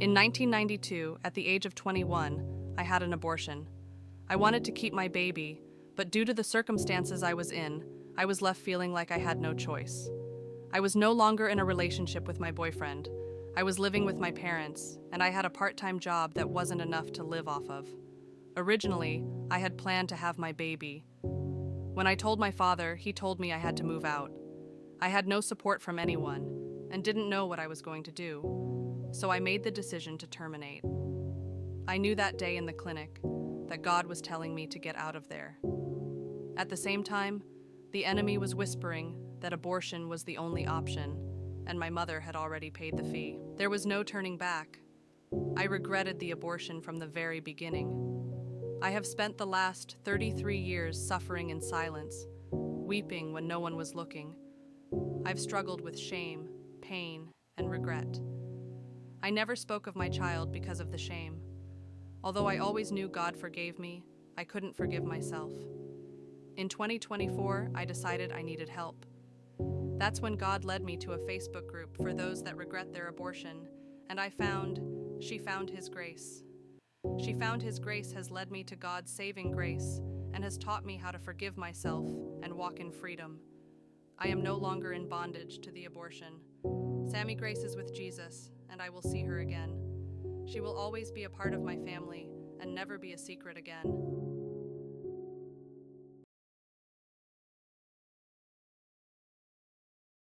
In 1992, at the age of 21, I had an abortion. I wanted to keep my baby, but due to the circumstances I was in, I was left feeling like I had no choice. I was no longer in a relationship with my boyfriend. I was living with my parents, and I had a part-time job that wasn't enough to live off of. Originally, I had planned to have my baby. When I told my father, he told me I had to move out. I had no support from anyone and didn't know what I was going to do, so I made the decision to terminate. I knew that day in the clinic that God was telling me to get out of there. At the same time, the enemy was whispering that abortion was the only option, and my mother had already paid the fee. There was no turning back. I regretted the abortion from the very beginning. I have spent the last 33 years suffering in silence, weeping when no one was looking. I've struggled with shame, pain, and regret. I never spoke of my child because of the shame. Although I always knew God forgave me, I couldn't forgive myself. In 2024, I decided I needed help. That's when God led me to a Facebook group for those that regret their abortion, and She Found His Grace. She Found His Grace has led me to God's saving grace and has taught me how to forgive myself and walk in freedom. I am no longer in bondage to the abortion. Sammy Grace is with Jesus, and I will see her again. She will always be a part of my family and never be a secret again.